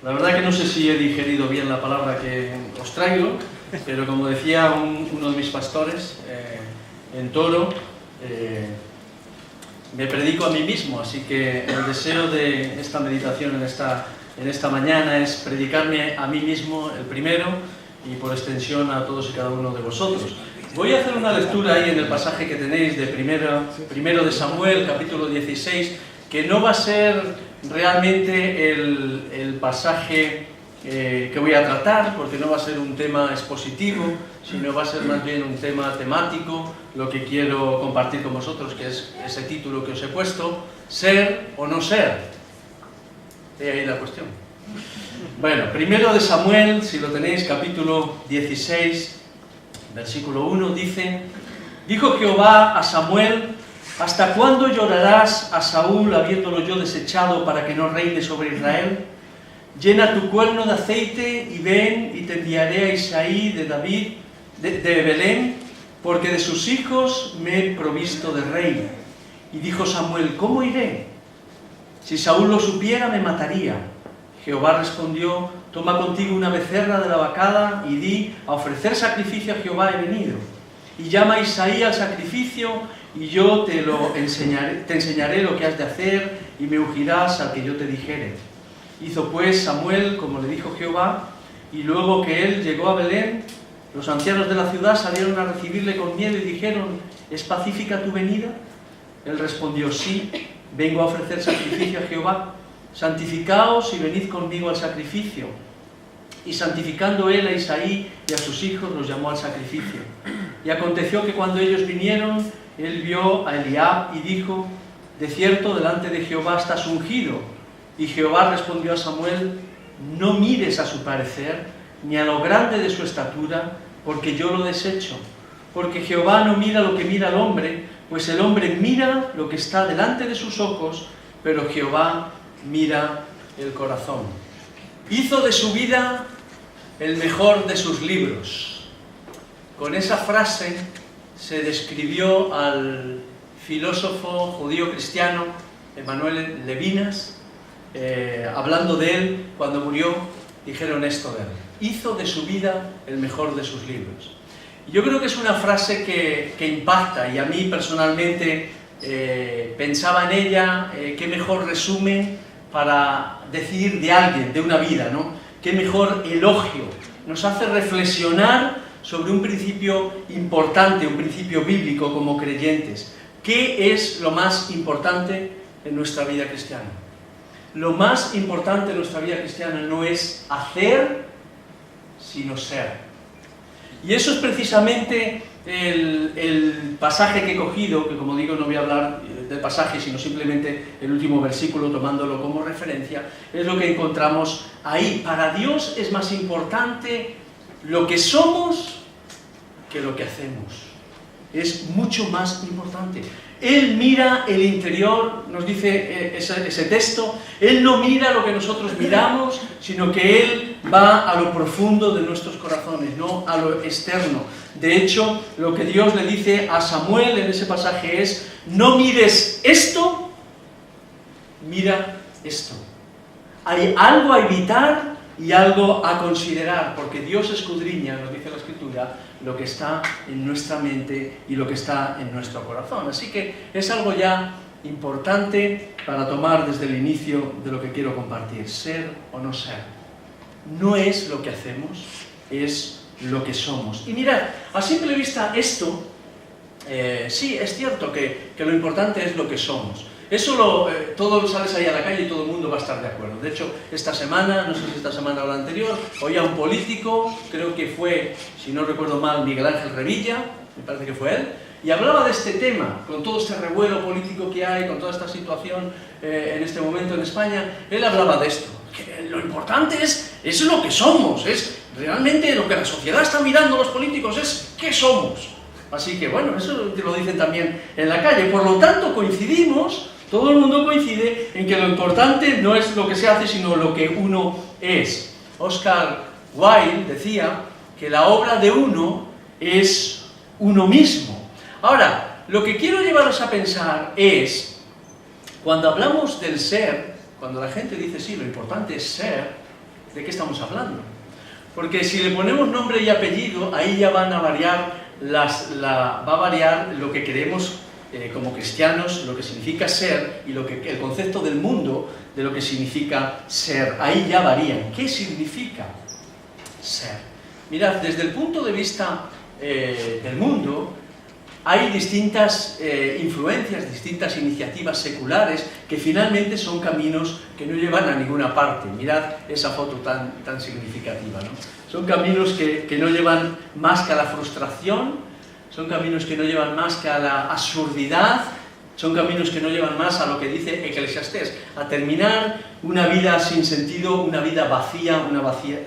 La verdad que no sé si he digerido bien la palabra que os traigo, pero como decía uno de mis pastores en Toro, me predico a mí mismo, así que el deseo de esta meditación en esta mañana es predicarme a mí mismo el primero y por extensión a todos y cada uno de vosotros. Voy a hacer una lectura ahí en el pasaje que tenéis de primero de Samuel, capítulo 16, que no va a ser realmente el pasaje que voy a tratar, porque no va a ser un tema expositivo, sino va a ser más bien un tema temático, lo que quiero compartir con vosotros, que es ese título que os he puesto, ser o no ser. He ahí la cuestión. Bueno, primero de Samuel, si lo tenéis, capítulo 16, versículo 1, dice: dijo Jehová a Samuel: ¿hasta cuándo llorarás a Saúl habiéndolo yo desechado para que no reine sobre Israel? Llena tu cuerno de aceite y ven y te enviaré a Isaí de David, de Belén, porque de sus hijos me he provisto de rey. Y dijo Samuel: ¿cómo iré? Si Saúl lo supiera, me mataría. Jehová respondió: toma contigo una becerra de la vacada y di: a ofrecer sacrificio a Jehová he venido. Y llama a Isaí al sacrificio, y yo te enseñaré lo que has de hacer, y me ungirás al que yo te dijere. Hizo pues Samuel como le dijo Jehová, y luego que él llegó a Belén, los ancianos de la ciudad salieron a recibirle con miedo y dijeron: ¿es pacífica tu venida? Él respondió: sí, vengo a ofrecer sacrificio a Jehová. Santificaos y venid conmigo al sacrificio. Y santificando él a Isaí y a sus hijos, los llamó al sacrificio. Y aconteció que cuando ellos vinieron, él vio a Eliab y dijo: de cierto, delante de Jehová estás ungido. Y Jehová respondió a Samuel: no mires a su parecer, ni a lo grande de su estatura, porque yo lo desecho. Porque Jehová no mira lo que mira el hombre, pues el hombre mira lo que está delante de sus ojos, pero Jehová mira el corazón. Hizo de su vida el mejor de sus libros. Con esa frase se describió al filósofo judío cristiano Emanuel Levinas. Hablando de él, cuando murió, dijeron esto de él: hizo de su vida el mejor de sus libros. Y yo creo que es una frase que impacta, y a mí personalmente pensaba en ella, qué mejor resumen para decir de alguien, de una vida, ¿no? Qué mejor elogio. Nos hace reflexionar sobre un principio importante, un principio bíblico como creyentes. ¿Qué es lo más importante en nuestra vida cristiana? Lo más importante en nuestra vida cristiana no es hacer, sino ser. Y eso es precisamente el pasaje que he cogido, que como digo no voy a hablar del pasaje, sino simplemente el último versículo, tomándolo como referencia, es lo que encontramos ahí. Para Dios es más importante lo que somos que lo que hacemos. Es mucho más importante. Él mira el interior, nos dice ese texto. Él no mira lo que nosotros miramos, sino que Él va a lo profundo de nuestros corazones, no a lo externo. De hecho, lo que Dios le dice a Samuel en ese pasaje es: no mires esto, mira esto. Hay algo a evitar y algo a considerar, porque Dios escudriña, nos dice la Escritura, lo que está en nuestra mente y lo que está en nuestro corazón. Así que es algo ya importante para tomar desde el inicio de lo que quiero compartir. Ser o no ser. No es lo que hacemos, es lo que somos. Y mirad, a simple vista esto, sí, es cierto que lo importante es lo que somos. Eso todo sales ahí a la calle y todo el mundo va a estar de acuerdo. De hecho, esta semana, no sé si esta semana o la anterior, oía a un político, creo que fue, si no recuerdo mal, Miguel Ángel Revilla, me parece que fue él, y hablaba de este tema, con todo este revuelo político que hay, con toda esta situación en este momento en España. Él hablaba de esto, que lo importante es lo que somos, es realmente lo que la sociedad está mirando los políticos, es qué somos. Así que bueno, eso lo dicen también en la calle. Por lo tanto, coincidimos, todo el mundo coincide en que lo importante no es lo que se hace, sino lo que uno es. Oscar Wilde decía que la obra de uno es uno mismo. Ahora, lo que quiero llevaros a pensar es, cuando hablamos del ser, cuando la gente dice sí, lo importante es ser, ¿de qué estamos hablando? Porque si le ponemos nombre y apellido, ahí ya van a variar va a variar lo que creemos como cristianos, lo que significa ser y el concepto del mundo de lo que significa ser. Ahí ya varían. ¿Qué significa ser? Mirad, desde el punto de vista del mundo, hay distintas influencias, distintas iniciativas seculares que finalmente son caminos que no llevan a ninguna parte. Mirad esa foto tan significativa, ¿no? Son caminos que no llevan más que a la frustración, son caminos que no llevan más que a la absurdidad, son caminos que no llevan más a lo que dice Eclesiastés, a terminar una vida sin sentido, una vida vacía,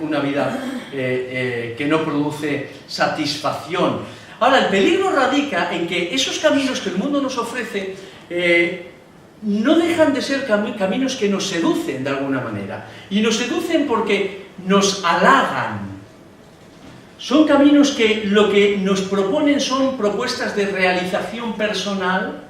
una vida que no produce satisfacción. Ahora, el peligro radica en que esos caminos que el mundo nos ofrece no dejan de ser caminos que nos seducen de alguna manera. Y nos seducen porque nos halagan. Son caminos que lo que nos proponen son propuestas de realización personal,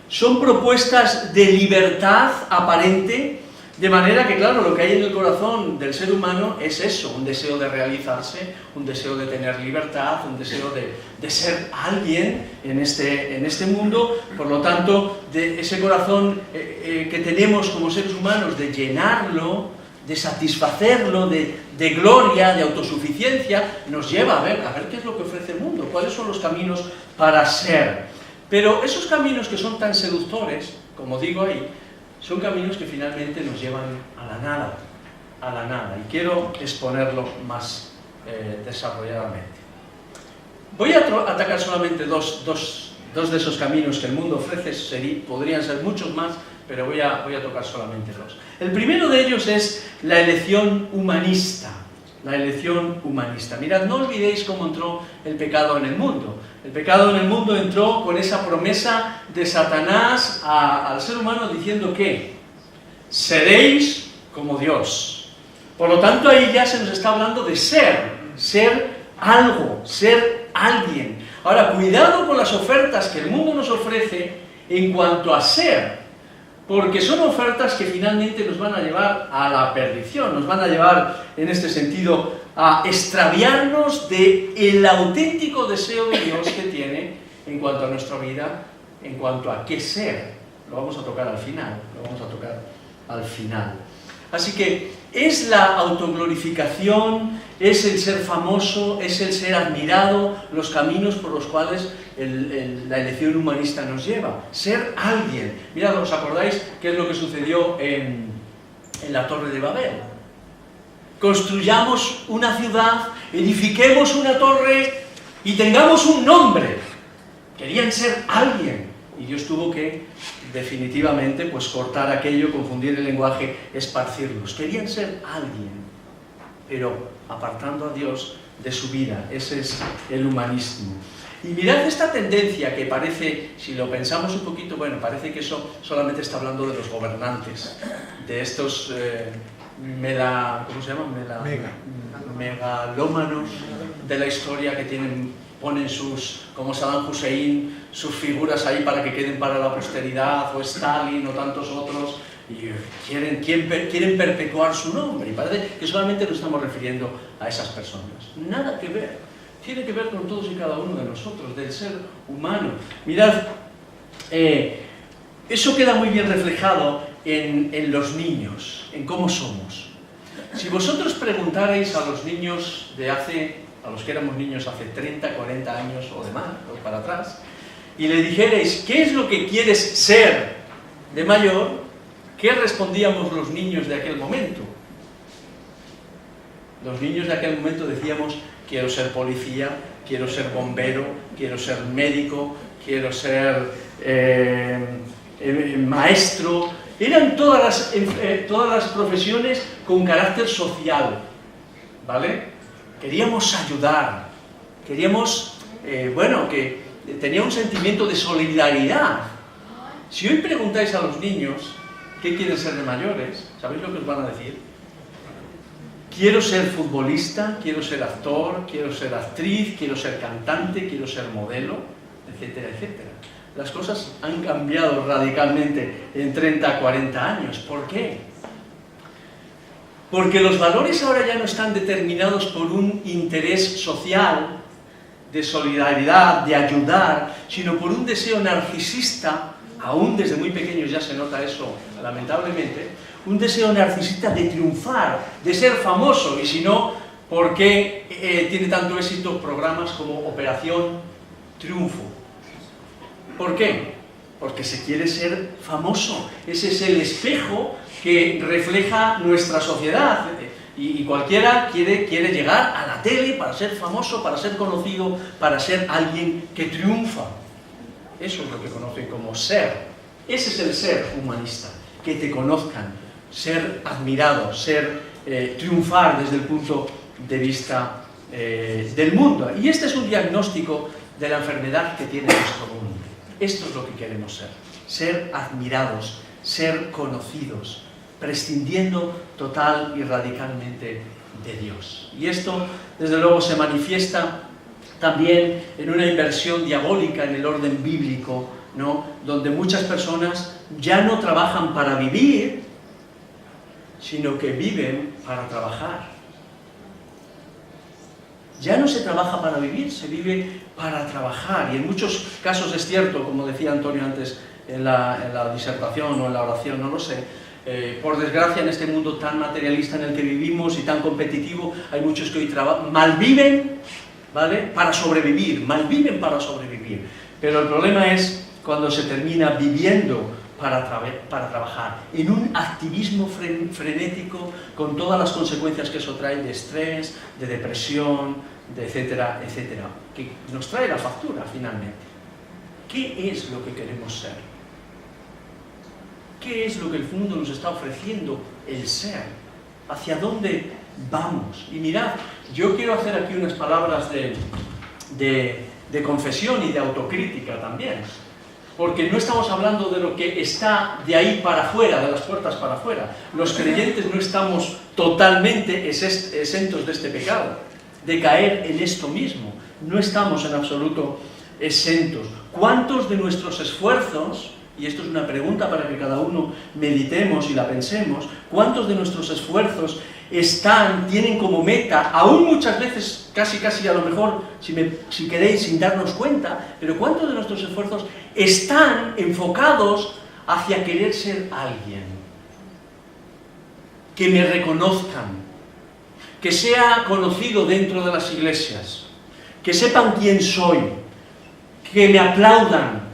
son propuestas de libertad aparente, de manera que, claro, lo que hay en el corazón del ser humano es eso, un deseo de realizarse, un deseo de tener libertad, un deseo de ser alguien en este mundo. Por lo tanto, de ese corazón que tenemos como seres humanos, de llenarlo, de satisfacerlo, de gloria, de autosuficiencia, nos lleva a ver qué es lo que ofrece el mundo, cuáles son los caminos para ser. Pero esos caminos que son tan seductores, como digo ahí, son caminos que finalmente nos llevan a la nada, y quiero exponerlo más desarrolladamente. Voy a atacar solamente dos de esos caminos que el mundo ofrece, podrían ser muchos más, pero voy a tocar solamente dos. El primero de ellos es la elección humanista. La elección humanista. Mirad, no olvidéis cómo entró el pecado en el mundo. El pecado en el mundo entró con esa promesa de Satanás al ser humano diciendo que seréis como Dios. Por lo tanto, ahí ya se nos está hablando de ser algo, ser alguien. Ahora, cuidado con las ofertas que el mundo nos ofrece en cuanto a ser, porque son ofertas que finalmente nos van a llevar a la perdición, nos van a llevar, en este sentido, a extraviarnos del auténtico deseo de Dios que tiene en cuanto a nuestra vida, en cuanto a qué ser. Lo vamos a tocar al final, Así que es la autoglorificación, es el ser famoso, es el ser admirado, los caminos por los cuales la elección humanista nos lleva. Ser alguien. Mirad, ¿os acordáis qué es lo que sucedió en la Torre de Babel? Construyamos una ciudad, edifiquemos una torre y tengamos un nombre. Querían ser alguien. Y Dios tuvo que, definitivamente, pues cortar aquello, confundir el lenguaje, esparcirlos. Querían ser alguien, pero apartando a Dios de su vida. Ese es el humanismo. Y mirad esta tendencia que parece, si lo pensamos un poquito, bueno, parece que eso solamente está hablando de los gobernantes, de estos megalómanos de la historia que ponen como Saddam Hussein, sus figuras ahí para que queden para la posteridad, o Stalin, o tantos otros, y quieren perpetuar su nombre, y parece que solamente nos estamos refiriendo a esas personas. Nada que ver. Tiene que ver con todos y cada uno de nosotros, del ser humano. Mirad, eso queda muy bien reflejado en los niños, en cómo somos. Si vosotros preguntarais a los niños a los que éramos niños hace 30, 40 años o demás, o para atrás, y le dijerais, ¿qué es lo que quieres ser de mayor? ¿Qué respondíamos los niños de aquel momento? Los niños de aquel momento decíamos, quiero ser policía, quiero ser bombero, quiero ser médico, quiero ser maestro. Eran todas las profesiones con carácter social, ¿vale? Queríamos ayudar, queríamos, que tenía un sentimiento de solidaridad. Si hoy preguntáis a los niños qué quieren ser de mayores, ¿sabéis lo que os van a decir? Quiero ser futbolista, quiero ser actor, quiero ser actriz, quiero ser cantante, quiero ser modelo, etcétera, etcétera. Las cosas han cambiado radicalmente en 30, 40 años. ¿Por qué? Porque los valores ahora ya no están determinados por un interés social, de solidaridad, de ayudar, sino por un deseo narcisista, aún desde muy pequeños ya se nota eso, lamentablemente, un deseo narcisista de triunfar, de ser famoso, y si no, ¿por qué tiene tanto éxito programas como Operación Triunfo? ¿Por qué? Porque se quiere ser famoso, ese es el espejo que refleja nuestra sociedad, y cualquiera quiere llegar a la tele para ser famoso, para ser conocido, para ser alguien que triunfa. Eso es lo que conocen como ser. Ese es el ser humanista, que te conozcan, ser admirado, triunfar desde el punto de vista del mundo. Y este es un diagnóstico de la enfermedad que tiene nuestro mundo. Esto es lo que queremos ser admirados, ser conocidos, prescindiendo total y radicalmente de Dios. Y esto, desde luego, se manifiesta también en una inversión diabólica en el orden bíblico, ¿no? Donde muchas personas ya no trabajan para vivir, sino que viven para trabajar. Ya no se trabaja para vivir, se vive para trabajar. Y en muchos casos es cierto, como decía Antonio antes en la disertación o en la oración, no lo sé, por desgracia, en este mundo tan materialista en el que vivimos y tan competitivo, hay muchos que hoy malviven, ¿vale?, para sobrevivir, malviven para sobrevivir. Pero el problema es cuando se termina viviendo para trabajar, en un activismo frenético, con todas las consecuencias que eso trae de estrés, de depresión, de etcétera, etcétera, que nos trae la factura finalmente. ¿Qué es lo que queremos ser? ¿Qué es lo que el mundo nos está ofreciendo? El ser. ¿Hacia dónde vamos? Y mirad, yo quiero hacer aquí unas palabras de confesión y de autocrítica también. Porque no estamos hablando de lo que está de ahí para afuera, de las puertas para afuera. Los creyentes no estamos totalmente exentos de este pecado, de caer en esto mismo. No estamos en absoluto exentos. ¿Cuántos de nuestros esfuerzos, y esto es una pregunta para que cada uno meditemos y la pensemos, cuántos de nuestros esfuerzos tienen como meta, aún muchas veces, casi a lo mejor, si queréis, sin darnos cuenta, pero cuántos de nuestros esfuerzos están enfocados hacia querer ser alguien? Que me reconozcan, que sea conocido dentro de las iglesias, que sepan quién soy, que me aplaudan,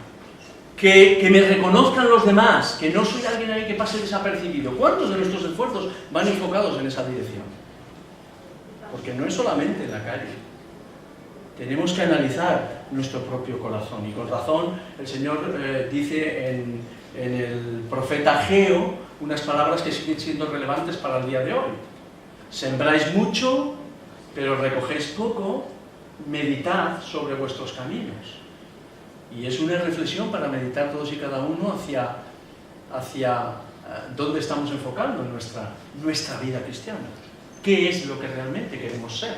que me reconozcan los demás, que no soy alguien ahí que pase desapercibido. ¿Cuántos de nuestros esfuerzos van enfocados en esa dirección? Porque no es solamente en la calle. Tenemos que analizar nuestro propio corazón. Y con razón el Señor dice en el profeta Ageo unas palabras que siguen siendo relevantes para el día de hoy. Sembráis mucho, pero recogéis poco, meditad sobre vuestros caminos. Y es una reflexión para meditar todos y cada uno hacia dónde estamos enfocando nuestra vida cristiana. ¿Qué es lo que realmente queremos ser?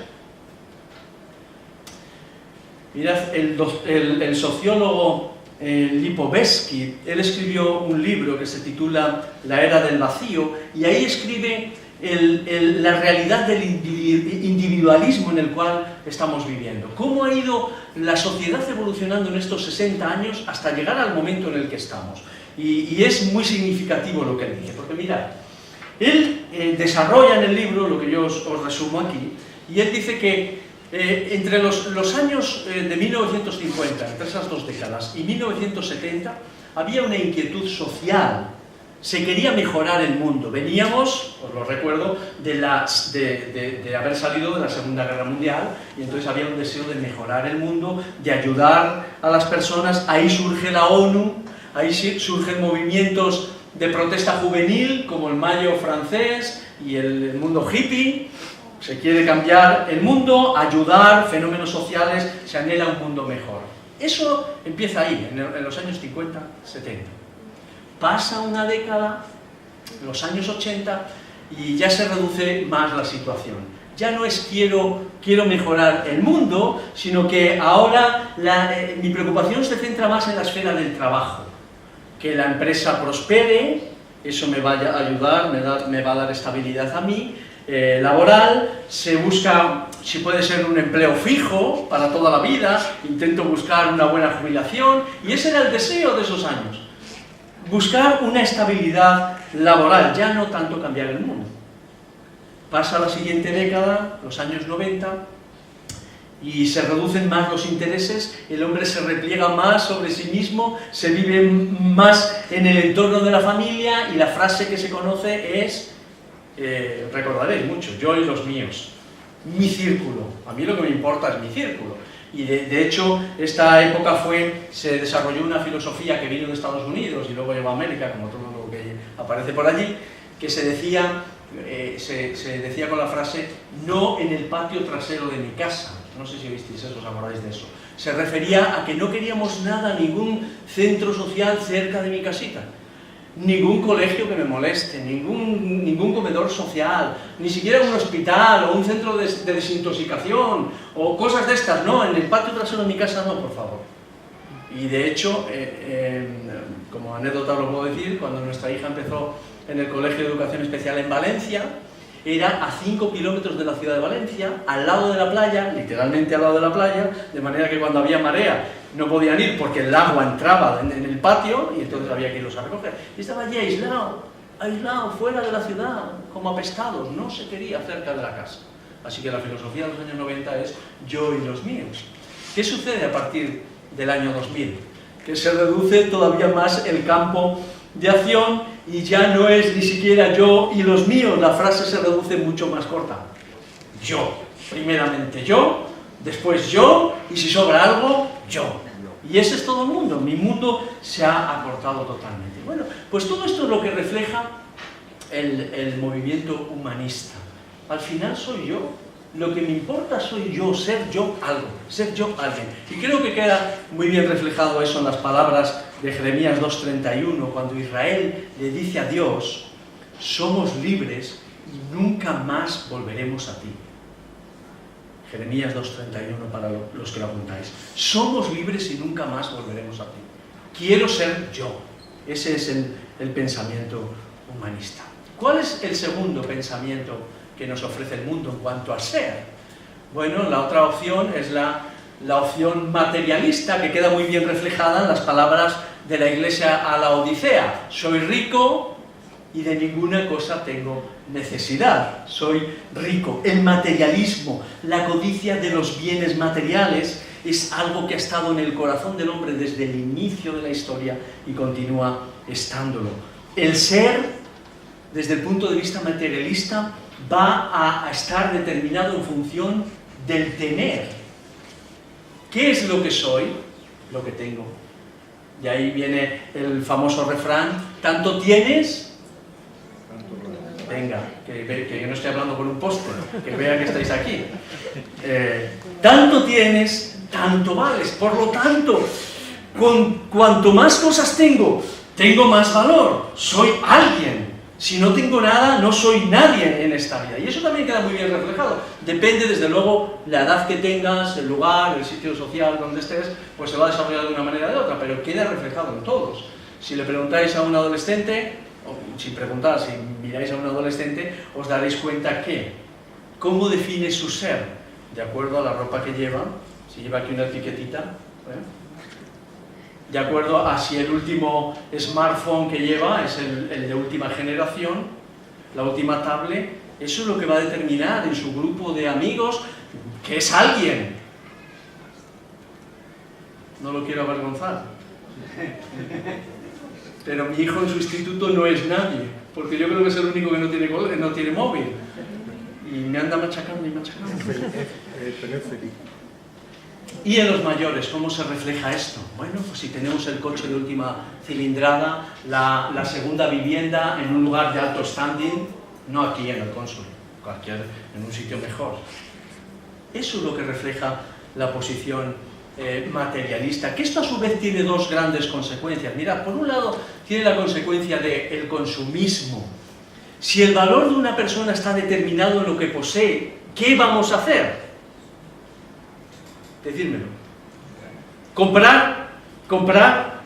Mirad, el sociólogo Lipovetsky, él escribió un libro que se titula La Era del Vacío, y ahí escribe la realidad del individualismo en el cual estamos viviendo. ¿Cómo ha ido la sociedad evolucionando en estos 60 años hasta llegar al momento en el que estamos? Y es muy significativo lo que él dice, porque mirad, él desarrolla en el libro lo que yo os resumo aquí, y él dice que entre los años de 1950, entre esas dos décadas, y 1970, había una inquietud social. Se quería mejorar el mundo. Veníamos, os lo recuerdo, de haber salido de la Segunda Guerra Mundial, y entonces había un deseo de mejorar el mundo, de ayudar a las personas. Ahí surge la ONU, ahí surgen movimientos de protesta juvenil, como el Mayo francés y el mundo hippie. Se quiere cambiar el mundo, ayudar, fenómenos sociales, se anhela un mundo mejor. Eso empieza ahí, en los años 50, 70. Pasa una década, los años 80, y ya se reduce más la situación. Ya no es quiero mejorar el mundo, sino que ahora mi preocupación se centra más en la esfera del trabajo. Que la empresa prospere, eso me va a ayudar, me va a dar estabilidad a mí, laboral, se busca si puede ser un empleo fijo para toda la vida, intento buscar una buena jubilación, y ese era el deseo de esos años. Buscar una estabilidad laboral, ya no tanto cambiar el mundo. Pasa la siguiente década, los años 90, y se reducen más los intereses, el hombre se repliega más sobre sí mismo, se vive más en el entorno de la familia, y la frase que se conoce es, recordaréis mucho, yo y los míos, mi círculo, a mí lo que me importa es mi círculo. Y de hecho, esta época se desarrolló una filosofía que vino de Estados Unidos y luego llegó a América, como todo lo que aparece por allí, que se decía con la frase, no en el patio trasero de mi casa. No sé si visteis eso, os acordáis de eso. Se refería a que no queríamos nada, ningún centro social cerca de mi casita, ningún colegio que me moleste, ningún comedor social, ni siquiera un hospital o un centro de desintoxicación o cosas de estas, no, en el patio trasero de mi casa no, por favor. Y de hecho, como anécdota lo puedo decir, cuando nuestra hija empezó en el Colegio de Educación Especial en Valencia, era a 5 kilómetros de la ciudad de Valencia, al lado de la playa, literalmente al lado de la playa, de manera que cuando había marea no podían ir porque el agua entraba en el patio y entonces había que irlos a recoger. Y estaba allí aislado, fuera de la ciudad, como apestados, no se quería cerca de la casa. Así que la filosofía de los años 90 es yo y los míos. ¿Qué sucede a partir del año 2000? Que se reduce todavía más el campo de acción y ya no es ni siquiera yo y los míos, la frase se reduce mucho más corta. Yo, primeramente yo, después yo, y si sobra algo, yo. Y ese es todo el mundo, mi mundo se ha acortado totalmente. Bueno, pues todo esto es lo que refleja el movimiento humanista. Al final soy yo, lo que me importa soy yo, ser yo algo, ser yo alguien. Y creo que queda muy bien reflejado eso en las palabras de Jeremías 2:31, cuando Israel le dice a Dios, somos libres y nunca más volveremos a ti. Jeremías 2:31 para los que lo apuntáis. Somos libres y nunca más volveremos a ti. Quiero ser yo. Ese es el pensamiento humanista. ¿Cuál es el segundo pensamiento que nos ofrece el mundo en cuanto a ser? Bueno, la otra opción es la opción materialista, que queda muy bien reflejada en las palabras de la iglesia a la Odisea. Soy rico y de ninguna cosa tengo necesidad. Soy rico. El materialismo, la codicia de los bienes materiales, es algo que ha estado en el corazón del hombre desde el inicio de la historia y continúa estándolo. El ser, desde el punto de vista materialista, va a estar determinado en función del tener. ¿Qué es lo que soy? Lo que tengo. Y ahí viene el famoso refrán, ¿tanto tienes? Venga, que yo no estoy hablando con un póster, que vea que estáis aquí. Tanto tienes, tanto vales. Por lo tanto, cuanto más cosas tengo más valor. Soy alguien. Si no tengo nada, no soy nadie en esta vida. Y eso también queda muy bien reflejado. Depende, desde luego, la edad que tengas, el lugar, el sitio social donde estés, pues se va a desarrollar de una manera o de otra, pero queda reflejado en todos. Si le preguntáis a un adolescente, o si preguntáis, si miráis a un adolescente, os daréis cuenta que, ¿cómo define su ser? De acuerdo a la ropa que lleva, si lleva aquí una etiquetita, de acuerdo a si el último smartphone que lleva es el de última generación, la última tablet, eso es lo que va a determinar en su grupo de amigos que es alguien. No lo quiero avergonzar, pero mi hijo en su instituto no es nadie, porque yo creo que es el único que no tiene móvil, y me anda machacando y machacando. Y en los mayores, ¿cómo se refleja esto? Bueno, pues si tenemos el coche de última cilindrada, la segunda vivienda en un lugar de alto standing, no aquí en el Cónsul, en un sitio mejor. Eso es lo que refleja la posición materialista, que esto a su vez tiene dos grandes consecuencias. Mirad, por un lado tiene la consecuencia del consumismo. Si el valor de una persona está determinado en lo que posee, ¿qué vamos a hacer? Decírmelo. Comprar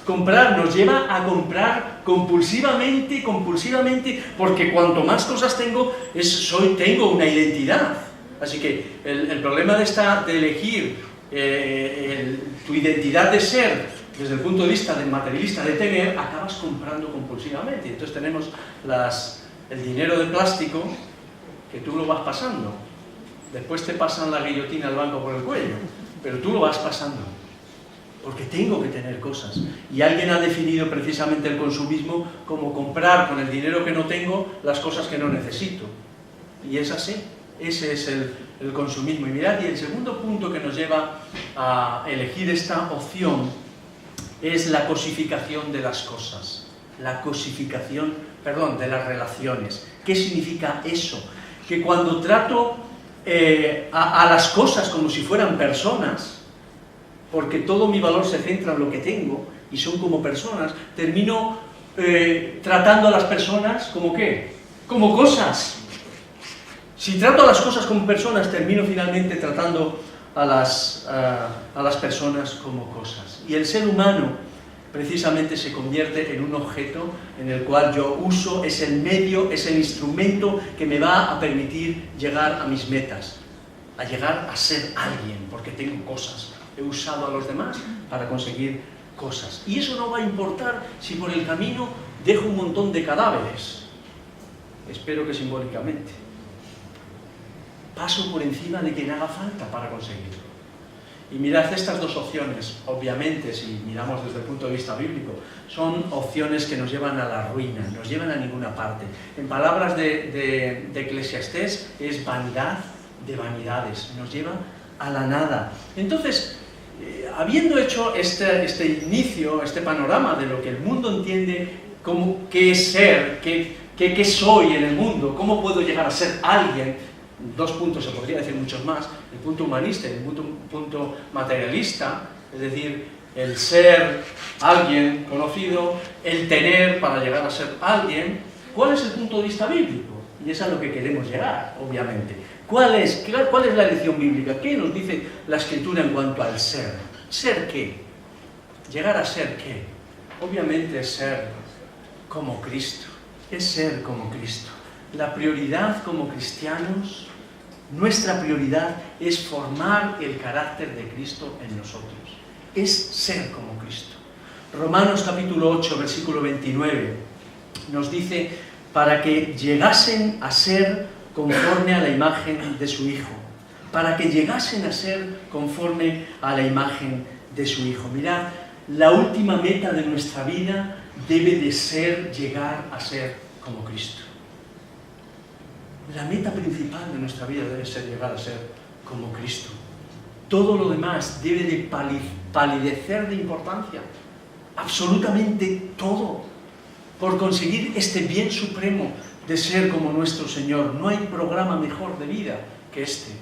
Comprar nos lleva a comprar compulsivamente, porque cuanto más cosas tengo, tengo una identidad. Así que el problema de elegir tu identidad de ser desde el punto de vista del materialista, de tener, acabas comprando compulsivamente. Entonces tenemos el dinero de plástico, que tú lo vas pasando. Después te pasan la guillotina al banco por el cuello, pero tú lo vas pasando. Porque tengo que tener cosas. Y alguien ha definido precisamente el consumismo como comprar con el dinero que no tengo las cosas que no necesito. Y es así. Ese es el consumismo. Y mirad, y el segundo punto que nos lleva a elegir esta opción es la cosificación de las cosas. La cosificación, perdón, de las relaciones. ¿Qué significa eso? Que cuando trato a las cosas como si fueran personas, porque todo mi valor se centra en lo que tengo, y son como personas, termino tratando a las personas como ¿qué? Como cosas. Si trato a las cosas como personas, termino finalmente tratando a las personas como cosas. Y el ser humano precisamente se convierte en un objeto en el cual yo uso, es el medio, es el instrumento que me va a permitir llegar a mis metas, a llegar a ser alguien, porque tengo cosas. He usado a los demás para conseguir cosas. Y eso no va a importar si por el camino dejo un montón de cadáveres. Espero que simbólicamente. Paso por encima de quien haga falta para conseguirlo. Y mirad, estas dos opciones, obviamente, si miramos desde el punto de vista bíblico, son opciones que nos llevan a la ruina, nos llevan a ninguna parte. En palabras de Eclesiastés, es vanidad de vanidades, nos lleva a la nada. Entonces, habiendo hecho este inicio, este panorama de lo que el mundo entiende como qué es ser, qué soy en el mundo, cómo puedo llegar a ser alguien, dos puntos, se podría decir muchos más, el punto humanista y el punto materialista, es decir, el ser alguien conocido, el tener para llegar a ser alguien. ¿Cuál es el punto de vista bíblico? Y es a lo que queremos llegar, obviamente. ¿Cuál es la lección bíblica? ¿Qué nos dice la Escritura en cuanto al ser? ¿Ser qué? ¿Llegar a ser qué? Obviamente es ser como Cristo. Es ser como Cristo. La prioridad como cristianos, nuestra prioridad es formar el carácter de Cristo en nosotros. Es ser como Cristo. Romanos capítulo 8, versículo 29, nos dice, para que llegasen a ser conforme a la imagen de su Hijo. Para que llegasen a ser conforme a la imagen de su Hijo. Mirad, la última meta de nuestra vida debe de ser llegar a ser como Cristo. La meta principal de nuestra vida debe ser llegar a ser como Cristo. Todo lo demás debe de palidecer de importancia. Absolutamente todo. Por conseguir este bien supremo de ser como nuestro Señor. No hay programa mejor de vida que este.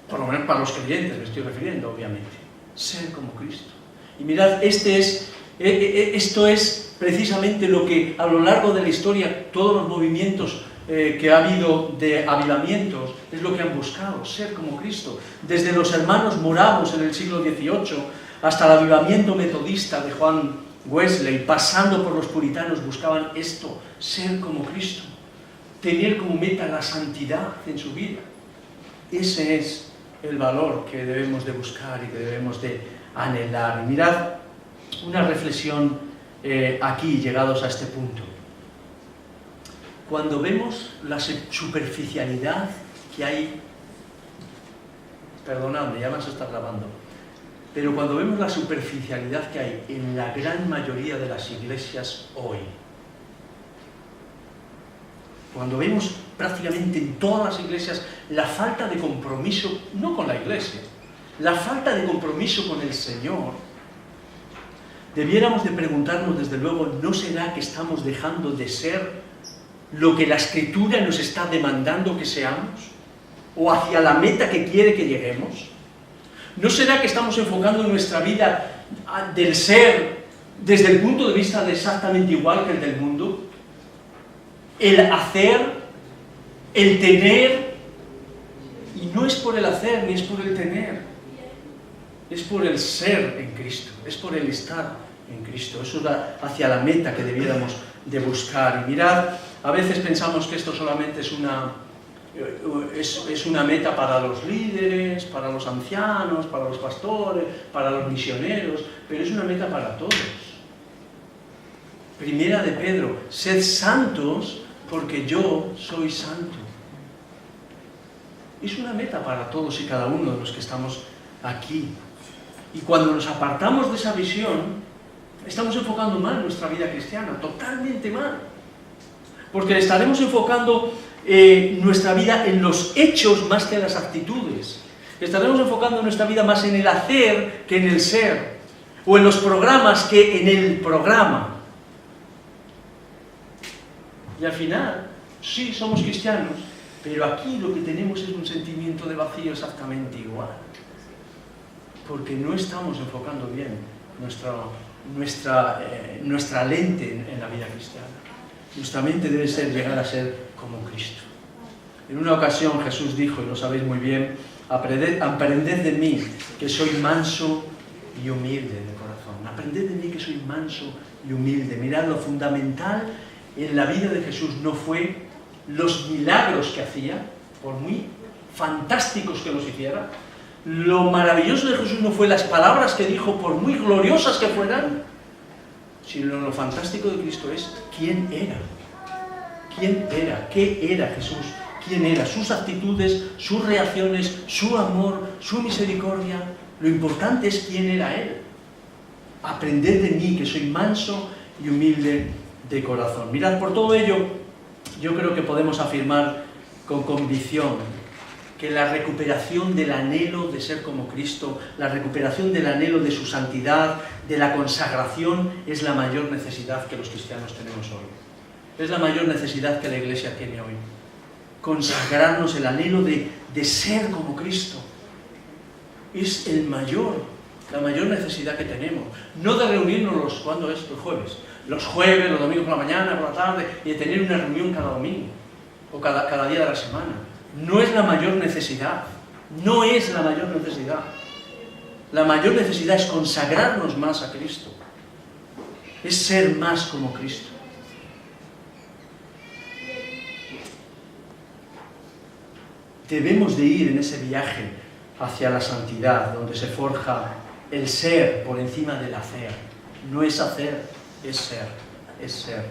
Por lo menos para los creyentes me estoy refiriendo, obviamente. Ser como Cristo. Y mirad, esto es precisamente lo que a lo largo de la historia, todos los movimientos que ha habido de avivamientos, es lo que han buscado, ser como Cristo. Desde los hermanos moravos en el siglo XVIII hasta el avivamiento metodista de Juan Wesley, pasando por los puritanos, buscaban esto, ser como Cristo, tener como meta la santidad en su vida. Ese es el valor que debemos de buscar y que debemos de anhelar. Y mirad, una reflexión aquí, llegados a este punto. Cuando vemos la superficialidad que hay, perdonadme, ya me se está grabando, pero cuando vemos la superficialidad que hay en la gran mayoría de las iglesias hoy, cuando vemos prácticamente en todas las iglesias la falta de compromiso, no con la iglesia, la falta de compromiso con el Señor, debiéramos de preguntarnos desde luego, ¿no será que estamos dejando de ser lo que la Escritura nos está demandando que seamos? ¿O hacia la meta que quiere que lleguemos? ¿No será que estamos enfocando nuestra vida del ser desde el punto de vista de exactamente igual que el del mundo? El hacer, el tener, y no es por el hacer ni es por el tener, es por el ser en Cristo, es por el estar en Cristo. Eso es hacia la meta que debiéramos de buscar. Y mirad, a veces pensamos que esto solamente es una meta para los líderes, para los ancianos, para los pastores, para los misioneros, pero es una meta para todos. Primera de Pedro, sed santos porque yo soy santo. Es una meta para todos y cada uno de los que estamos aquí. Y cuando nos apartamos de esa visión, estamos enfocando mal nuestra vida cristiana, totalmente mal. Porque estaremos enfocando nuestra vida en los hechos más que en las actitudes. Estaremos enfocando nuestra vida más en el hacer que en el ser. O en los programas que en el programa. Y al final, sí, somos cristianos, pero aquí lo que tenemos es un sentimiento de vacío exactamente igual. Porque no estamos enfocando bien nuestra lente en la vida cristiana. Nuestra mente debe llegar a ser como Cristo. En una ocasión Jesús dijo, y lo sabéis muy bien, aprended de mí, que soy manso y humilde de corazón. Aprended de mí, que soy manso y humilde. Mirad, lo fundamental en la vida de Jesús no fue los milagros que hacía, por muy fantásticos que los hiciera. Lo maravilloso de Jesús no fue las palabras que dijo, por muy gloriosas que fueran, sino lo fantástico de Cristo es quién era. ¿Quién era? ¿Qué era Jesús? ¿Quién era? Sus actitudes, sus reacciones, su amor, su misericordia. Lo importante es quién era Él. Aprended de mí, que soy manso y humilde de corazón. Mirad, por todo ello, yo creo que podemos afirmar con convicción que la recuperación del anhelo de ser como Cristo, la recuperación del anhelo de su santidad, de la consagración, es la mayor necesidad que los cristianos tenemos hoy. Es la mayor necesidad que la Iglesia tiene hoy. Consagrarnos, el anhelo de ser como Cristo. Es la mayor necesidad que tenemos. No de reunirnos ¿cuándo es? Los jueves. Los jueves, los domingos por la mañana, por la tarde, y de tener una reunión cada domingo, o cada día de la semana. No es la mayor necesidad. No es la mayor necesidad. La mayor necesidad es consagrarnos más a Cristo. Es ser más como Cristo. Debemos de ir en ese viaje hacia la santidad, donde se forja el ser por encima del hacer. No es hacer, es ser. Es ser.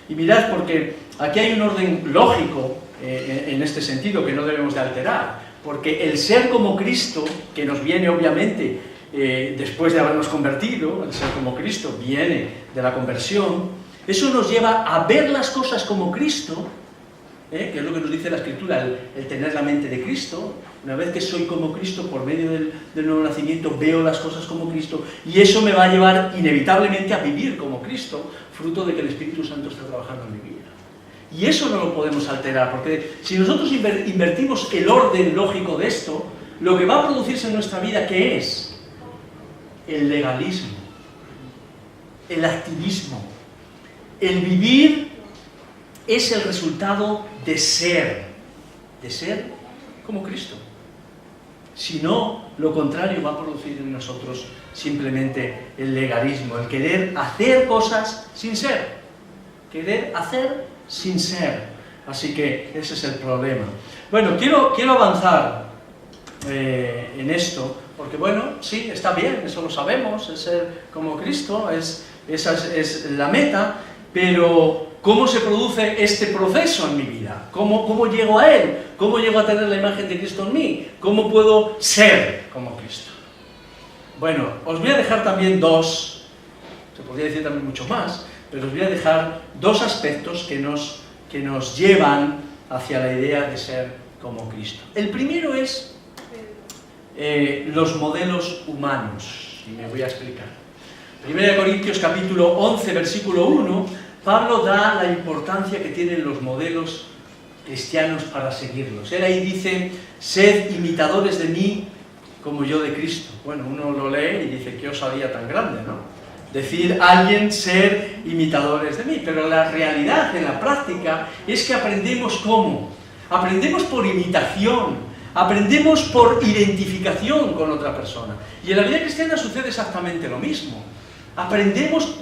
Y mirad, porque aquí hay un orden lógico en este sentido que no debemos de alterar. Porque el ser como Cristo, que nos viene obviamente después de habernos convertido, el ser como Cristo viene de la conversión, eso nos lleva a ver las cosas como Cristo, que es lo que nos dice la Escritura, el tener la mente de Cristo. Una vez que soy como Cristo, por medio del nuevo nacimiento, veo las cosas como Cristo, y eso me va a llevar inevitablemente a vivir como Cristo, fruto de que el Espíritu Santo está trabajando en mi vida. Y eso no lo podemos alterar, porque si nosotros invertimos el orden lógico de esto, lo que va a producirse en nuestra vida, ¿qué es? El legalismo, el activismo. El vivir es el resultado de ser como Cristo. Si no, lo contrario va a producir en nosotros simplemente el legalismo, el querer hacer cosas sin ser. Querer hacer sin ser. Así que ese es el problema. Bueno, quiero avanzar en esto, porque bueno, sí, está bien, eso lo sabemos, es ser como Cristo, esa es la meta, pero ¿cómo se produce este proceso en mi vida? ¿Cómo llego a Él? ¿Cómo llego a tener la imagen de Cristo en mí? ¿Cómo puedo ser como Cristo? Bueno, os voy a dejar también se podría decir también mucho más, pero os voy a dejar dos aspectos que nos llevan hacia la idea de ser como Cristo. El primero es los modelos humanos, y me voy a explicar. 1 Corintios capítulo 11, versículo 1, Pablo da la importancia que tienen los modelos cristianos para seguirlos. Él ahí dice, sed imitadores de mí como yo de Cristo. Bueno, uno lo lee y dice, qué osadía tan grande, ¿no? Decir a alguien ser imitadores de mí, pero la realidad en la práctica es que aprendemos ¿cómo? Aprendemos por imitación, aprendemos por identificación con otra persona. Y en la vida cristiana sucede exactamente lo mismo.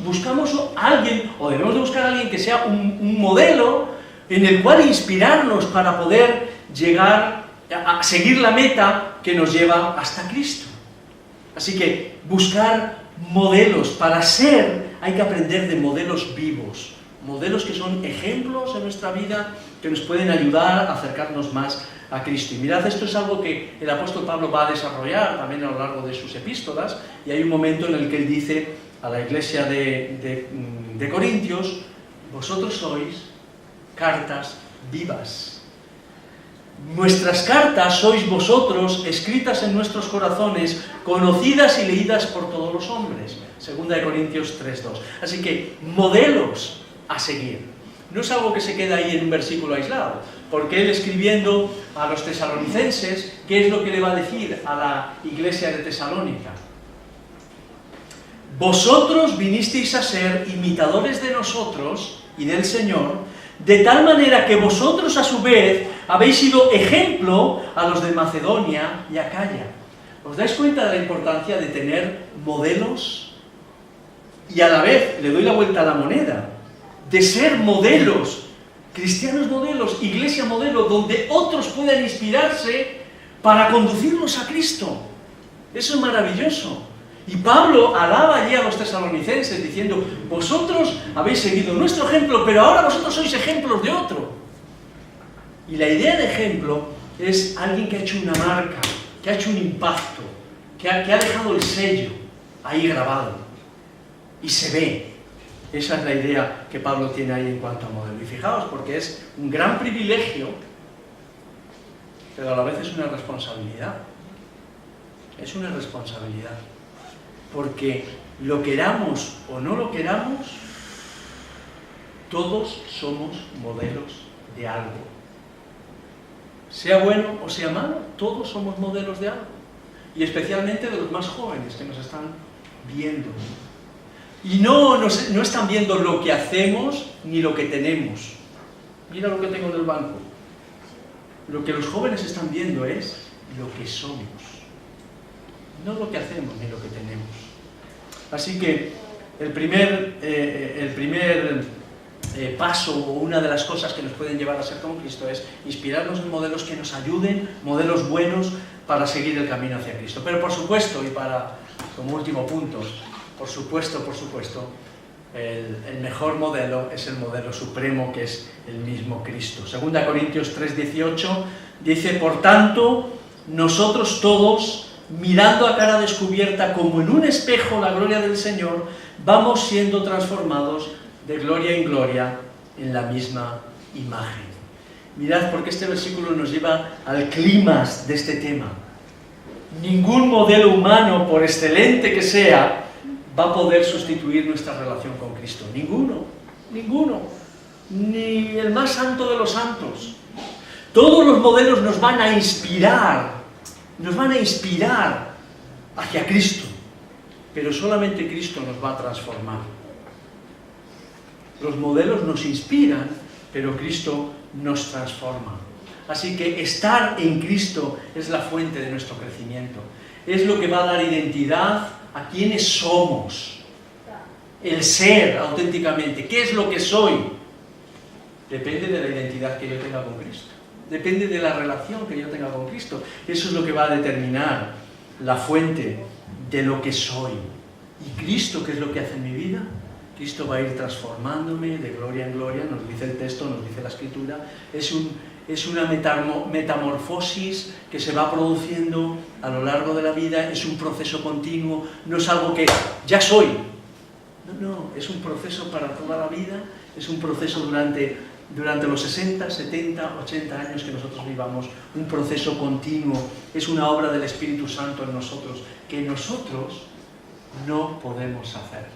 buscamos a alguien, o debemos de buscar a alguien que sea un modelo en el cual inspirarnos para poder llegar a seguir la meta que nos lleva hasta Cristo. Así que buscar modelos. Para ser hay que aprender de modelos vivos, modelos que son ejemplos en nuestra vida, que nos pueden ayudar a acercarnos más a Cristo. Y mirad, esto es algo que el apóstol Pablo va a desarrollar también a lo largo de sus epístolas, y hay un momento en el que él dice a la iglesia de Corintios: vosotros sois cartas vivas. Nuestras cartas sois vosotros, escritas en nuestros corazones, conocidas y leídas por todos los hombres. 2 Corintios 3:2. Así que, modelos a seguir. No es algo que se queda ahí en un versículo aislado, porque él, escribiendo a los tesalonicenses, ¿qué es lo que le va a decir a la iglesia de Tesalónica? Vosotros vinisteis a ser imitadores de nosotros y del Señor, de tal manera que vosotros a su vez habéis sido ejemplo a los de Macedonia y Acaya. ¿Os dais cuenta de la importancia de tener modelos? Y a la vez, le doy la vuelta a la moneda, de ser modelos, cristianos modelos, iglesia modelo, donde otros puedan inspirarse para conducirlos a Cristo. Eso es maravilloso. Y Pablo alaba allí a los tesalonicenses diciendo: vosotros habéis seguido nuestro ejemplo, pero ahora vosotros sois ejemplos de otro. Y la idea de ejemplo es alguien que ha hecho una marca, que ha hecho un impacto, que ha dejado el sello ahí grabado. Y se ve. Esa es la idea que Pablo tiene ahí en cuanto a modelo. Y fijaos, porque es un gran privilegio, pero a la vez es una responsabilidad. Es una responsabilidad. Porque lo queramos o no lo queramos, todos somos modelos de algo. Sea bueno o sea malo, todos somos modelos de algo. Y especialmente de los más jóvenes que nos están viendo. Y no están viendo lo que hacemos ni lo que tenemos. Mira lo que tengo en el banco. Lo que los jóvenes están viendo es lo que somos. No lo que hacemos ni lo que tenemos. Así que el primer paso, o una de las cosas que nos pueden llevar a ser como Cristo, es inspirarnos en modelos que nos ayuden, modelos buenos para seguir el camino hacia Cristo. Pero por supuesto, y como último punto, por supuesto, el mejor modelo es el modelo supremo, que es el mismo Cristo. 2 Corintios 3:18 dice: por tanto, nosotros todos, mirando a cara descubierta como en un espejo la gloria del Señor, vamos siendo transformados de gloria en gloria en la misma imagen. Mirad, porque este versículo nos lleva al clímax de este tema. Ningún modelo humano, por excelente que sea, va a poder sustituir nuestra relación con Cristo. Ninguno. Ni el más santo de los santos. Todos los modelos nos van a inspirar hacia Cristo, pero solamente Cristo nos va a transformar. Los modelos nos inspiran, pero Cristo nos transforma. Así que estar en Cristo es la fuente de nuestro crecimiento. Es lo que va a dar identidad a quiénes somos. El ser auténticamente. ¿Qué es lo que soy? Depende de la identidad que yo tenga con Cristo. Depende de la relación que yo tenga con Cristo. Eso es lo que va a determinar la fuente de lo que soy. ¿Y Cristo qué es lo que hace en mi vida? Cristo va a ir transformándome de gloria en gloria, nos dice el texto, nos dice la Escritura. Es una metamorfosis que se va produciendo a lo largo de la vida, es un proceso continuo, no es algo que ya soy. No, es un proceso para toda la vida, es un proceso durante los 60, 70, 80 años que nosotros vivamos, un proceso continuo, es una obra del Espíritu Santo en nosotros, que nosotros no podemos hacer.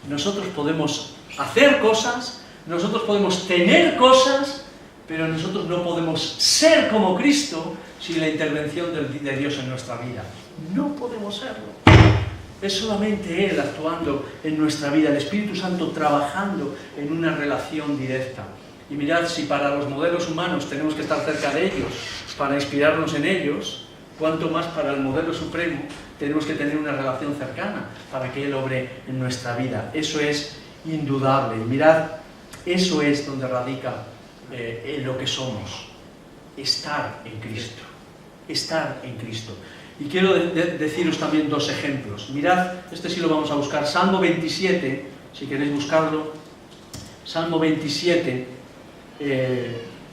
Nosotros podemos hacer cosas, nosotros podemos tener cosas, pero nosotros no podemos ser como Cristo sin la intervención de Dios en nuestra vida. No podemos serlo. Es solamente Él actuando en nuestra vida, el Espíritu Santo trabajando en una relación directa. Y mirad, si para los modelos humanos tenemos que estar cerca de ellos para inspirarnos en ellos, cuánto más para el modelo supremo tenemos que tener una relación cercana para que Él obre en nuestra vida. Eso es indudable. Mirad, eso es donde radica en lo que somos. Estar en Cristo. Estar en Cristo. Y quiero deciros también dos ejemplos. Mirad, este sí lo vamos a buscar. Salmo 27, si queréis buscarlo. Salmo 27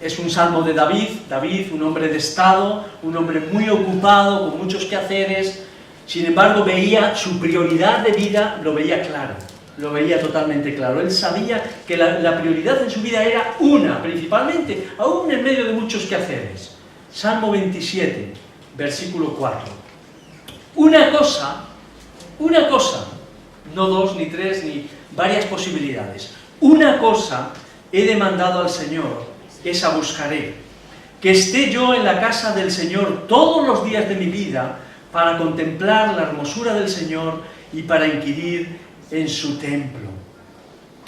es un salmo de David. David, un hombre de estado, un hombre muy ocupado, con muchos quehaceres. Sin embargo, veía su prioridad de vida, lo veía claro. Lo veía totalmente claro. Él sabía que la prioridad en su vida era una, principalmente, aún en medio de muchos quehaceres. Salmo 27, versículo 4. Una cosa, no dos, ni tres, ni varias posibilidades. Una cosa he demandado al Señor, esa buscaré, que esté yo en la casa del Señor todos los días de mi vida, para contemplar la hermosura del Señor y para inquirir en su templo.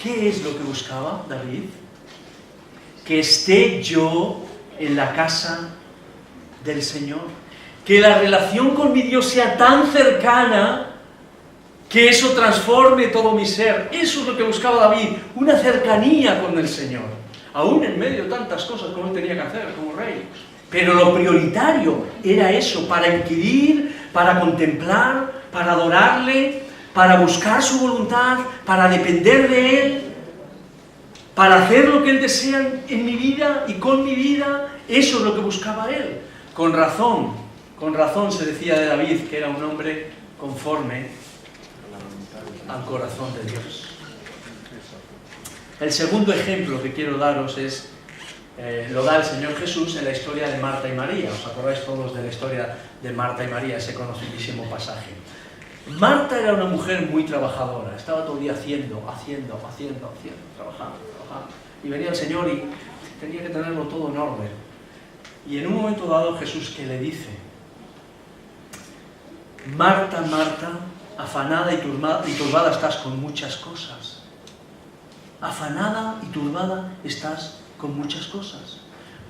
¿Qué es lo que buscaba David? Que esté yo en la casa del Señor. Que la relación con mi Dios sea tan cercana que eso transforme todo mi ser. Eso es lo que buscaba David, una cercanía con el Señor. Aún en medio de tantas cosas como él tenía que hacer como rey. Pero lo prioritario era eso, para inquirir, para contemplar, para adorarle, para buscar su voluntad, para depender de Él, para hacer lo que Él desea en mi vida y con mi vida. Eso es lo que buscaba Él. Con razón se decía de David que era un hombre conforme al corazón de Dios. El segundo ejemplo que quiero daros es, lo da el Señor Jesús en la historia de Marta y María. ¿Os acordáis todos de la historia de Marta y María, ese conocidísimo pasaje? Marta era una mujer muy trabajadora, estaba todo el día haciendo, trabajando. Y venía el Señor y tenía que tenerlo todo en orden. Y en un momento dado Jesús, ¿qué le dice? Marta, Marta, afanada y turbada estás con muchas cosas. Afanada y turbada estás con muchas cosas.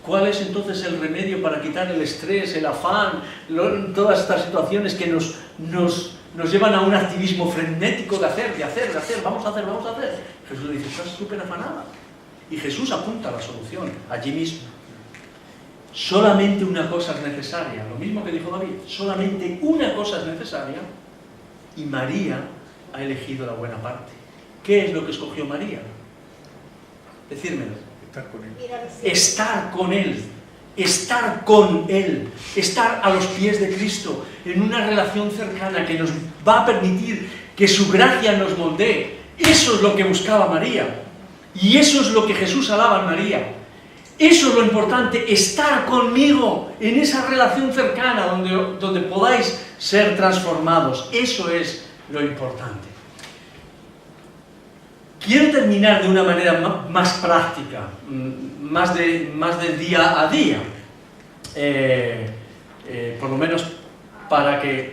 ¿Cuál es entonces el remedio para quitar el estrés, el afán, todas estas situaciones que nos llevan a un activismo frenético de hacer, vamos a hacer? Jesús le dice, estás súper afanada. Y Jesús apunta a la solución, allí mismo. Solamente una cosa es necesaria, lo mismo que dijo David, solamente una cosa es necesaria, y María ha elegido la buena parte. ¿Qué es lo que escogió María? Decírmelo. Estar con Él, estar a los pies de Cristo, en una relación cercana que nos va a permitir que su gracia nos moldee. Eso es lo que buscaba María, y eso es lo que Jesús alaba en María. Eso es lo importante, estar conmigo en esa relación cercana donde podáis ser transformados. Eso es lo importante. Quiero terminar de una manera más práctica, más del día a día, por lo menos para que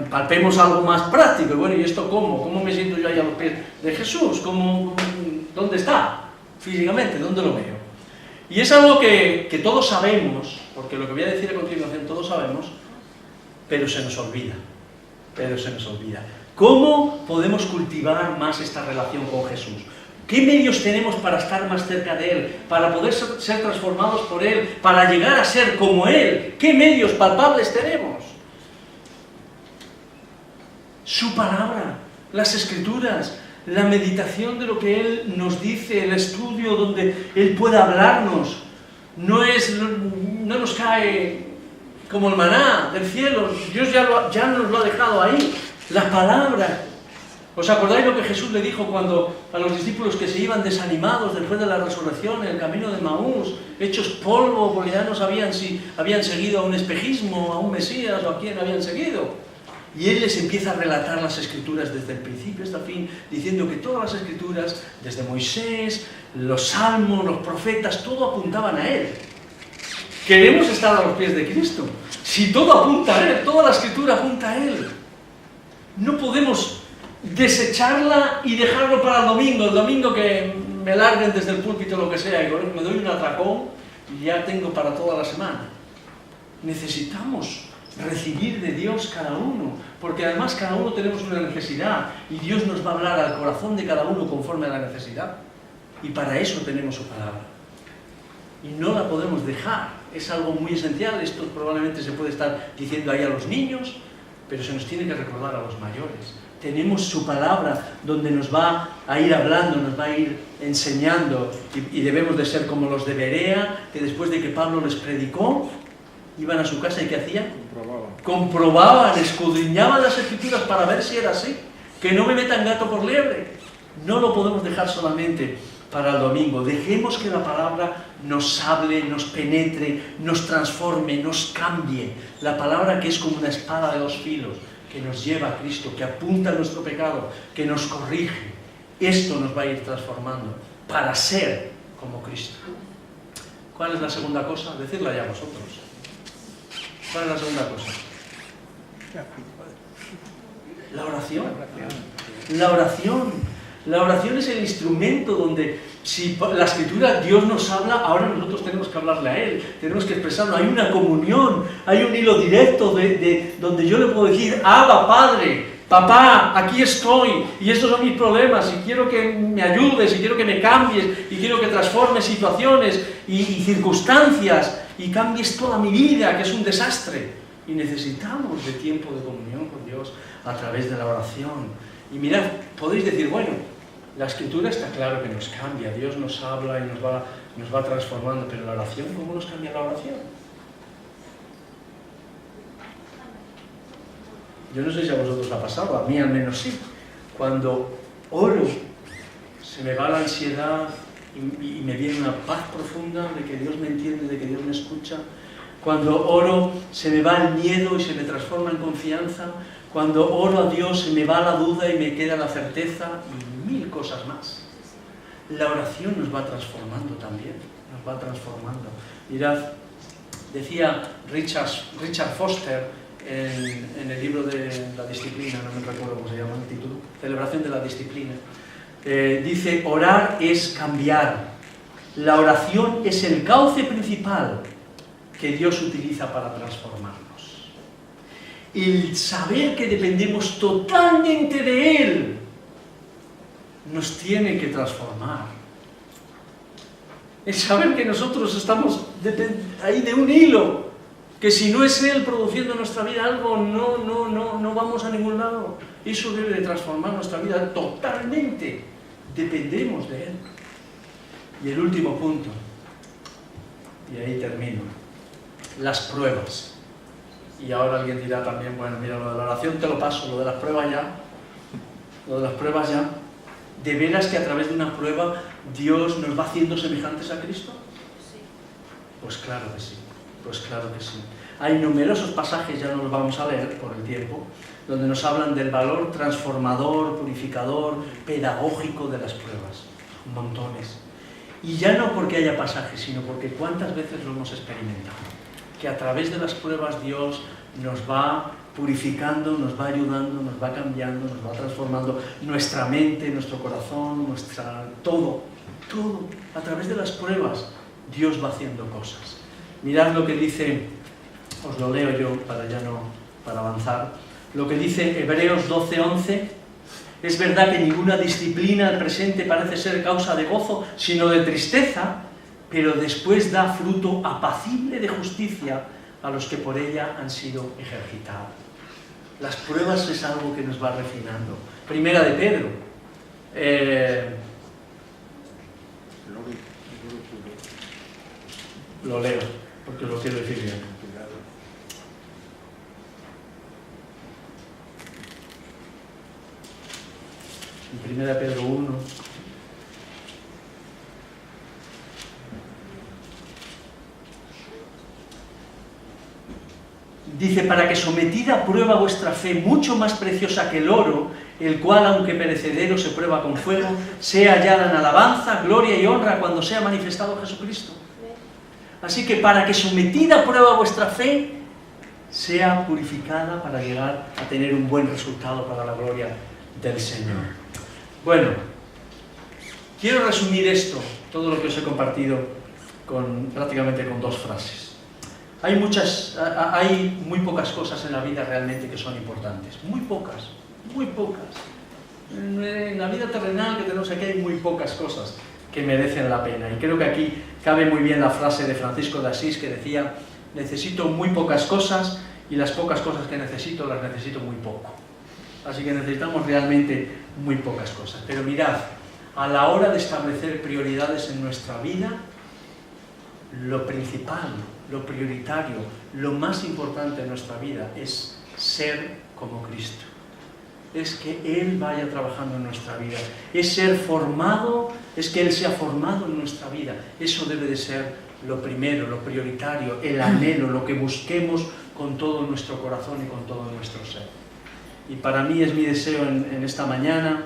palpemos algo más práctico. Y bueno, ¿y esto cómo? ¿Cómo me siento yo ahí a los pies de Jesús? ¿Dónde está físicamente? ¿Dónde lo veo? Y es algo que todos sabemos, porque lo que voy a decir a continuación todos sabemos, pero se nos olvida. ¿Cómo podemos cultivar más esta relación con Jesús? ¿Qué medios tenemos para estar más cerca de Él? Para poder ser transformados por Él, para llegar a ser como Él. ¿Qué medios palpables tenemos? Su palabra, las Escrituras, la meditación de lo que Él nos dice, el estudio donde Él pueda hablarnos. No nos cae como el maná del cielo, Dios ya nos lo ha dejado ahí, la palabra. ¿Os acordáis lo que Jesús le dijo cuando a los discípulos que se iban desanimados después de la resurrección en el camino de Maús, hechos polvo, porque ya no sabían si habían seguido a un espejismo, a un Mesías o a quién habían seguido? Y Él les empieza a relatar las Escrituras desde el principio hasta el fin, diciendo que todas las Escrituras, desde Moisés, los Salmos, los profetas, todo apuntaban a Él. Queremos estar a los pies de Cristo. Si todo apunta a Él, toda la Escritura apunta a Él. No podemos desecharla y dejarlo para el domingo que me larguen desde el púlpito o lo que sea, y me doy un atracón y ya tengo para toda la semana. Necesitamos recibir de Dios cada uno, porque además cada uno tenemos una necesidad y Dios nos va a hablar al corazón de cada uno conforme a la necesidad, y para eso tenemos su palabra y no la podemos dejar. Es algo muy esencial. Esto probablemente se puede estar diciendo ahí a los niños, pero se nos tiene que recordar a los mayores. Tenemos su palabra donde nos va a ir hablando, nos va a ir enseñando, y debemos de ser como los de Berea, que después de que Pablo les predicó, iban a su casa y ¿qué hacían? Comprobaban, escudriñaban las escrituras para ver si era así. Que no me metan gato por liebre. No lo podemos dejar solamente para el domingo. Dejemos que la palabra nos hable, nos penetre, nos transforme, nos cambie. La palabra que es como una espada de 2 filos, que nos lleva a Cristo, que apunta a nuestro pecado, que nos corrige. Esto nos va a ir transformando para ser como Cristo. ¿Cuál es la segunda cosa? Decidla ya vosotros. ¿Cuál es la segunda cosa? La oración. La oración. La oración es el instrumento donde, si la Escritura, Dios nos habla, ahora nosotros tenemos que hablarle a Él, tenemos que expresarlo. Hay una comunión, hay un hilo directo donde yo le puedo decir: Abba, Padre, papá, aquí estoy, y estos son mis problemas, y quiero que me ayudes, y quiero que me cambies, y quiero que transformes situaciones y circunstancias, y cambies toda mi vida, que es un desastre. Y necesitamos de tiempo de comunión con Dios a través de la oración. Y mirad, podéis decir, bueno, la Escritura está claro que nos cambia, Dios nos habla y nos va transformando, pero la oración, ¿cómo nos cambia la oración? Yo no sé si a vosotros ha pasado, a mí al menos sí. Cuando oro, se me va la ansiedad y me viene una paz profunda de que Dios me entiende, de que Dios me escucha. Cuando oro, se me va el miedo y se me transforma en confianza. Cuando oro a Dios, se me va la duda y me queda la certeza, y 1000 cosas más. La oración nos va transformando también, nos va transformando. Mirad, decía Richard Foster en el libro de la disciplina, no me recuerdo cómo se llama el título, Celebración de la disciplina, dice: orar es cambiar. La oración es el cauce principal que Dios utiliza para transformarnos. El saber que dependemos totalmente de Él nos tiene que transformar. El saber que nosotros estamos ahí de un hilo, que si no es Él produciendo en nuestra vida algo, no vamos a ningún lado. Eso debe de transformar nuestra vida totalmente. Dependemos de Él. Y el último punto, y ahí termino: las pruebas. Y ahora alguien dirá también, bueno, mira, lo de la oración te lo paso, lo de las pruebas ya. Lo de las pruebas ya. ¿De veras que a través de una prueba Dios nos va haciendo semejantes a Cristo? Sí. Pues claro que sí, pues claro que sí. Hay numerosos pasajes, ya no los vamos a leer por el tiempo, donde nos hablan del valor transformador, purificador, pedagógico de las pruebas. Montones. Y ya no porque haya pasajes, sino porque cuántas veces lo hemos experimentado. Que a través de las pruebas Dios nos va purificando, nos va ayudando, nos va cambiando, nos va transformando nuestra mente, nuestro corazón, todo. A través de las pruebas Dios va haciendo cosas. Mirad lo que dice, os lo leo yo para avanzar, lo que dice Hebreos 12:11. Es verdad que ninguna disciplina al presente parece ser causa de gozo, sino de tristeza, pero después da fruto apacible de justicia a los que por ella han sido ejercitados. Las pruebas es algo que nos va refinando. Primera de Pedro. Lo leo, porque lo quiero decir bien. En Primera Pedro 1. Dice: para que sometida a prueba vuestra fe, mucho más preciosa que el oro, el cual, aunque perecedero, se prueba con fuego, sea hallada en alabanza, gloria y honra cuando sea manifestado Jesucristo. Así que para que sometida a prueba vuestra fe, sea purificada para llegar a tener un buen resultado para la gloria del Señor. Bueno, quiero resumir esto, todo lo que os he compartido, prácticamente con 2 frases. Hay muy pocas cosas en la vida realmente que son importantes. Muy pocas, muy pocas. En la vida terrenal que tenemos aquí hay muy pocas cosas que merecen la pena. Y creo que aquí cabe muy bien la frase de Francisco de Asís que decía: necesito muy pocas cosas y las pocas cosas que necesito las necesito muy poco. Así que necesitamos realmente muy pocas cosas. Pero mirad, a la hora de establecer prioridades en nuestra vida, lo principal, lo prioritario, lo más importante en nuestra vida es ser como Cristo. Es que Él vaya trabajando en nuestra vida. Es ser formado, es que Él sea formado en nuestra vida. Eso debe de ser lo primero, lo prioritario, el anhelo, lo que busquemos con todo nuestro corazón y con todo nuestro ser. Y para mí es mi deseo en esta mañana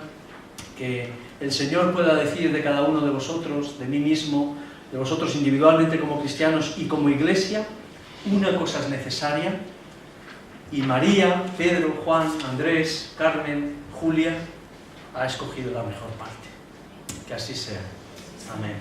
que el Señor pueda decir de cada uno de vosotros, de mí mismo, de vosotros individualmente como cristianos y como iglesia, una cosa es necesaria, y María, Pedro, Juan, Andrés, Carmen, Julia ha escogido la mejor parte. Que así sea. Amén.